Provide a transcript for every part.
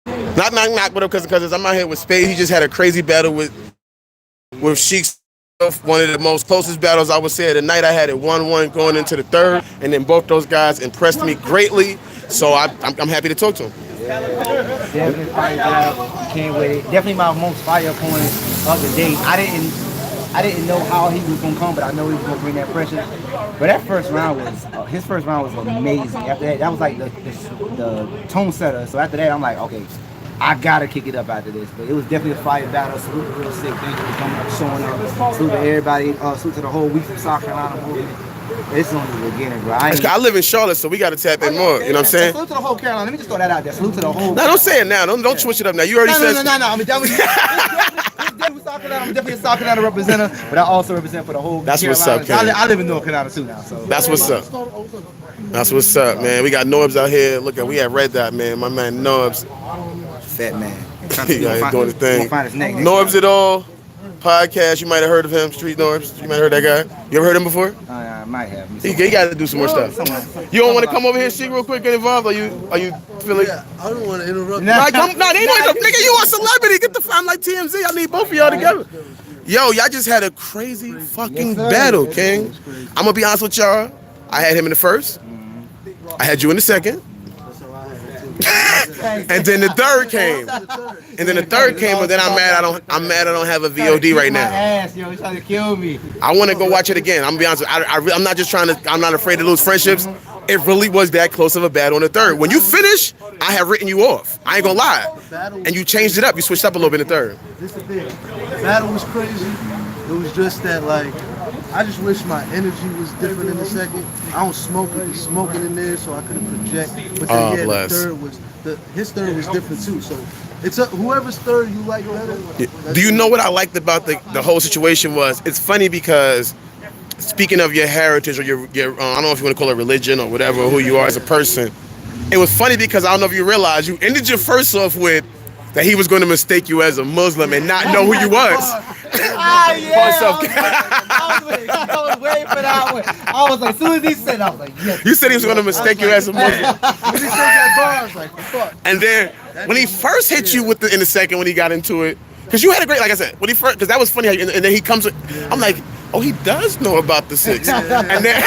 Not with him because I'm out here with S.P.A.D.E. He just had a crazy battle with Sheik. One of the most closest battles I would say of the night. I had it 1-1 going into the third, and then both those guys impressed me greatly. So I'm happy to talk to him. Definitely fire battle. Can't wait. Definitely my most fire opponent of the day. I didn't know how he was gonna come, but I know he was gonna bring that pressure. But that first round was his first round was amazing. After that, that was like the tone setter. So after that, I'm like, okay, I gotta kick it up after this. But it was definitely a fire battle. Salute to Real Sick. Thank you for coming up, showing up. Salute to everybody. Salute to the whole week from South Carolina movie. It's only the beginning, bro. I live in Charlotte, so we got to tap in more. You know what I'm saying? Salute to the whole Carolina. Let me just throw that out there. Salute to the whole. No, don't say it now. Don't switch it up now. You already said. No. I mean, that was. I'm definitely a South Carolina representative, but I also represent for the whole. That's Carolina. what's up, King. I live in North Carolina too now, so. That's what's up. That's what's up, man. We got Norbs out here. Look at we at Red Dot, man. My man Norbs. Fat man. He out here doing his thing. Norbs It All podcast. You might have heard of him. Street Norbs. You might have heard that guy. You ever heard him before? I might have. He got to do some more stuff. You don't want to come over here, Sheik, real quick, get involved? Are you feeling? Yeah, I don't want to interrupt. Nah, they know nigga. You a celebrity. Get the I'm like TMZ. I need both of y'all together. Yo, y'all just had a crazy fucking battle, King. I'm gonna be honest with y'all. I had him in the first. I had you in the second. And then the third came. And then I'm mad I don't have a VOD right now. He's trying to kill me. I want to go watch it again. I'm gonna be honest. I'm not just I'm not afraid to lose friendships. It really was that close of a battle on the third. When you finish, I have written you off. I ain't gonna lie. And you changed it up. You switched up a little bit in the third. This is the thing. The battle was crazy. It was just that, like, I just wish my energy was different in the second. I don't smoke it. There's smoking in there, so I couldn't project. But then, the third was his third was different too. So it's whoever's third you like better. Do you know what I liked about the whole situation was? It's funny because speaking of your heritage or your I don't know if you want to call it religion or whatever, or who you are as a person, it was funny because I don't know if you realize you ended your first off with that he was going to mistake you as a Muslim and not know who you was. I was waiting for that one. I was like, as soon as he said, I was like, yes. You said he was going to mistake you as a Muslim. When he said that bar, I was like, fuck. And then when he first hit you in the second, when he got into it, because you had a great, like I said, when he first, because that was funny, and then he comes with, I'm like, oh, he does know about the Sikhs. And then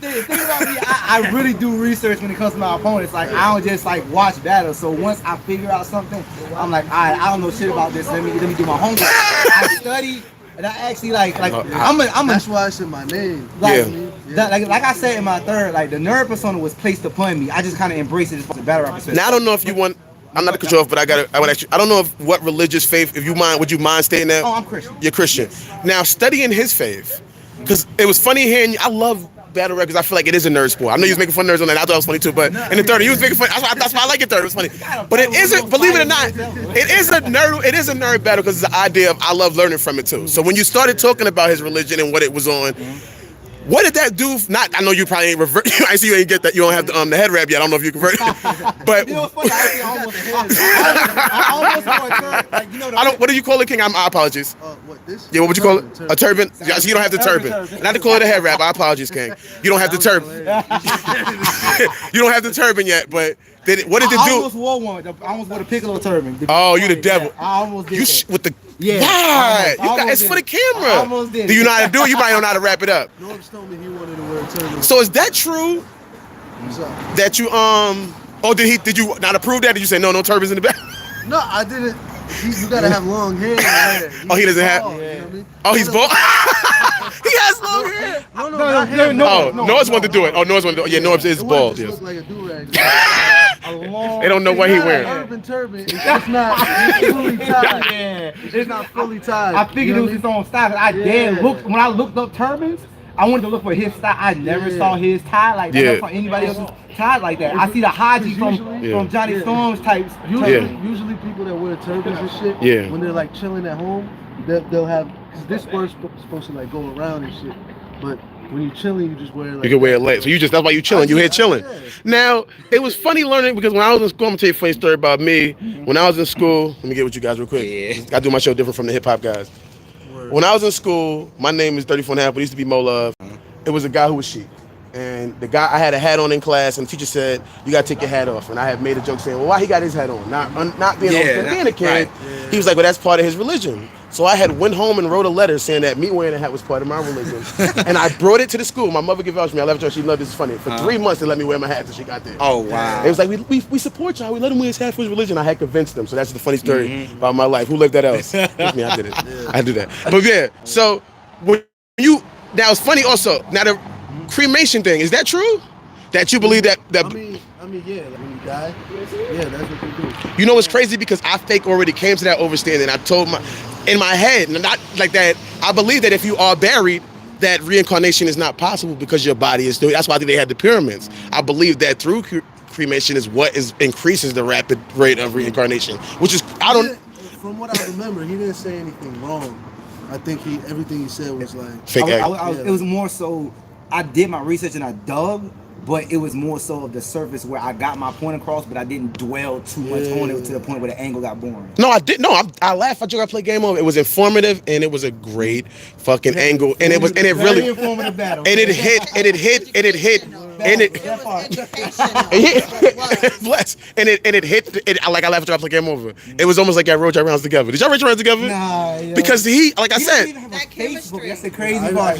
the thing about me, I really do research when it comes to my opponents. Like, I don't just like watch battles. So once I figure out something, I'm like, all right, I don't know shit about this. Let me do my homework. I study, and I actually like That's why I said my name. Like, like I said in my third, like the nerd persona was placed upon me. I just kind of embraced it as a battle rap. Now I don't know if you want. I'm not to cut you off, but I would actually. I don't know what religious faith. If you mind, would you mind stating that? Oh, I'm Christian. You're Christian. Now studying his faith, because it was funny hearing. I love battle rap because I feel like it is a nerd sport. I know you was making fun of nerds on that. I thought it was funny too, but in the third, he was making fun. That's why I like it third. It was funny, but it isn't. Believe it or not, it is a nerd. It is a nerd battle because it's the idea of I love learning from it too. So when you started talking about his religion and what it was on. What did that do? I know you probably ain't revert. I see you ain't get that. You don't have the head wrap yet. I don't know if you converted. But you know what's funny? I almost like, you know, I don't. What do you call it, King? I apologize. What this? Yeah, what would you call it? A turban? Yeah, so you don't have the turban. Not to call it a head wrap. I apologize, King. You don't have the turban. You don't have the turban yet, but. What did it do? I almost wore one. I almost wore the piccolo turban. Oh, you the devil. I almost did that. With the yeah. It's for the camera. I almost did. Do you know how to do it? You might know how to wrap it up. Norbs told me he wanted to wear a turban. So is that true? What's up? That you Oh, did you not approve that? Did you say no turbans in the back? No, I didn't. You gotta have long hair. He doesn't have. Bald, you know what I mean? Oh, he's bald. He has long hair. No. Norbs wanted to do it. Oh, Norbs wanted to do it. Yeah, Norbs is bald. It look like a do-rag. They don't know what he wearing. Urban turban. It's not fully tied. Yeah, It's not fully tied. I figured it was his own style. When I looked up turbans, I wanted to look for his style. I never saw his tie like that. I never saw anybody else's tie like that. I see the Haji from Johnny Storm's types. Usually people that wear turbans and shit, when they're like chilling at home, they'll have, because this word's supposed to like go around and shit, but when you're chilling, you just wear like. You can wear it late. So that's why you chilling. You here chilling. Now, it was funny learning because when I was in school, I'm gonna tell you a funny story about me. When I was in school, let me get with you guys real quick. I do my show different from the hip hop guys. When I was in school, my name is 34 and a half, but it used to be Mo Love. It was a guy who was Sheik. And the guy, I had a hat on in class, and the teacher said, "You gotta take your hat off." And I had made a joke saying, "Well, why he got his hat on? Not being being a kid." He was like, "Well, that's part of his religion." So I had went home and wrote a letter saying that me wearing a hat was part of my religion, and I brought it to the school. My mother gave vouch for me. I left her. She loved this. Funny for 3 months they let me wear my hat until she got there. Oh wow! It was like we support y'all. We let him wear his hat for his religion. I had convinced them. So that's the funny story about my life. Who lived that else? Just me. I did it. I do that. But yeah. So when you now it's funny also now the cremation thing, is that true? That you believe that I mean, yeah. Like when you die, yeah, that's what they do. You know what's crazy, because I think already came to that overstanding. I told in my head, not like that. I believe that if you are buried, that reincarnation is not possible because your body is doing. That's why I think they had the pyramids. I believe that through cremation is what increases the rapid rate of reincarnation, which is From what I remember, he didn't say anything wrong. I think everything he said was like fake. It was more so. I did my research and I dug, but it was more so of the surface where I got my point across, but I didn't dwell too much on it to the point where the angle got boring. No, I did. No, I laughed. I joke. I play game over. It was informative and it was a great fucking angle, and it really informative battle. And it hit. Bless. And it hit. Like I laughed. I play game over. It was almost like I wrote your rounds together. Did y'all write your rounds together? Nah. Because like I said. That's the crazy part.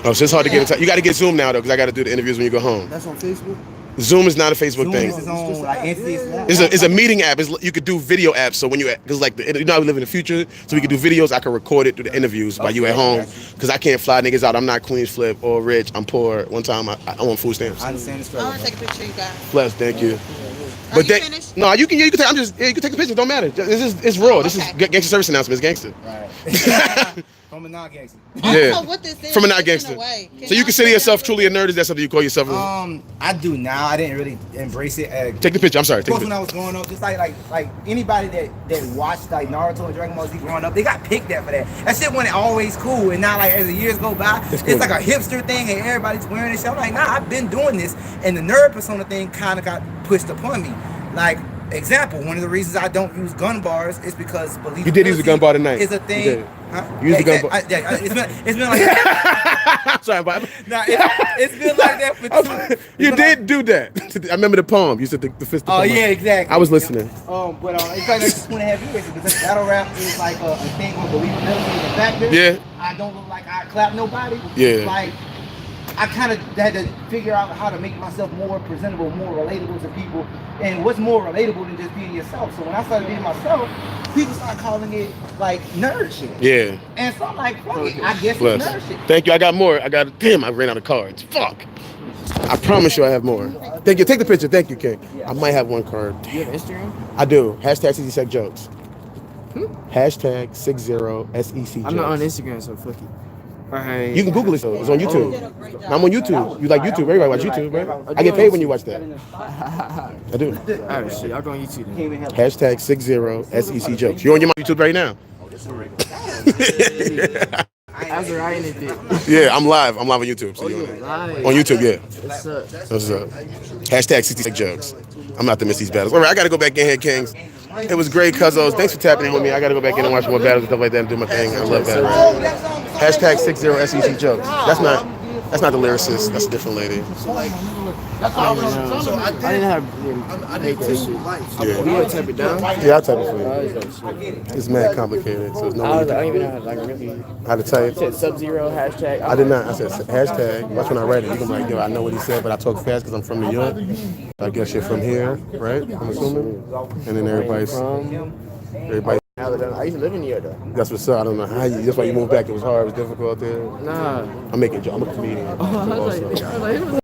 Oh, so it's hard to get in touch. You got to get Zoom now though, because I got to do the interviews when you go home. That's on Facebook. Zoom is not a Facebook thing. It's a meeting app. You could do video apps. So when because like you know, we live in the future, so we could do videos. I could record it, do the interviews while you at home, because I can't fly niggas out. I'm not Queens Flip or rich. I'm poor. One time I want food stamps. I understand the struggle. I want to take a picture of you guys. Bless, thank you. But you finished? No, you can take. You can take the picture. Don't matter. It's raw. This is gangster service announcement. It's gangster. Right. From a non-gangster. I don't know what this is. From a non-gangster. So you consider yourself truly a nerd? Is that something you call yourself? I do now. I didn't really embrace it. Take the picture. I'm sorry. Of course, when I was growing up, just like anybody that watched like Naruto and Dragon Ball Z growing up, they got picked at for that. That shit wasn't always cool, and now like as the years go by, it's like a hipster thing, and everybody's wearing this shit. I'm like, nah, I've been doing this, and the nerd persona thing kind of got pushed upon me. Like, example, one of the reasons I don't use gun bars is because believability. You did use a gun bar tonight. Is a thing. You used a gun bar. It's been like that. Sorry, Bob. Nah, it's been like that for two. You did do that. I remember the poem. You said the fist. Oh yeah, exactly. I was listening. But it's like 2.5 years because battle rap is like a thing where believability is a factor. Yeah. I don't look like I clap nobody. Yeah. Like, I kind of had to figure out how to make myself more presentable, more relatable to people. And what's more relatable than just being yourself? So when I started being myself, people started calling it like nerd shit. Yeah. And so I'm like, fuck it, I guess it's nerd shit. Thank you. I got more. Damn, I ran out of cards. Fuck. I promise you I have more. Thank you. Take the picture. Thank you, King. I might have one card. Do you have Instagram? I do. Hashtag SEC jokes. Hashtag 60SEC jokes. I'm not on Instagram, so fuck it. Right. You can Google it though. It's on YouTube. I'm on YouTube. You like YouTube? Everybody watch YouTube, right? I get paid when you watch that. I do. Alright, shit. I'll go on YouTube then. Hashtag 60SEC jokes. You're on your YouTube right now. As a writing it. Yeah, I'm live. I'm live on YouTube. So you're on YouTube, yeah. What's up? What's up? Hashtag 66 jokes. I'm not to miss these battles. All right, I gotta go back in here, Kings. It was great, Cuzzos. Thanks for tapping in with me. I gotta go back in and watch more battles and stuff like that and do my thing. I love battles. Hashtag 60SEC jokes. That's not the lyricist. That's a different lady. I didn't have I hate that shit. Yeah. You want to type it down? Yeah, I'll type it for you. It's mad complicated, so there's no way I don't even know how to type. Said Sub-Zero hashtag. I did not. I said hashtag. That's when I read it. You're gonna be like, yo, I know what he said, but I talk fast because I'm from New York. I guess you're from here, right? I'm assuming. And then everybody's. I used to live in New York though. That's what's up. I don't know how you. That's why you moved back. It was hard. It was difficult there. Nah. I'm making jokes. I'm a comedian. I was like, it was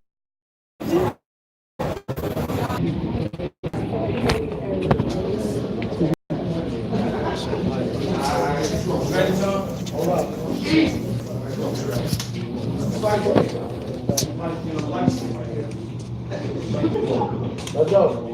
Let's go.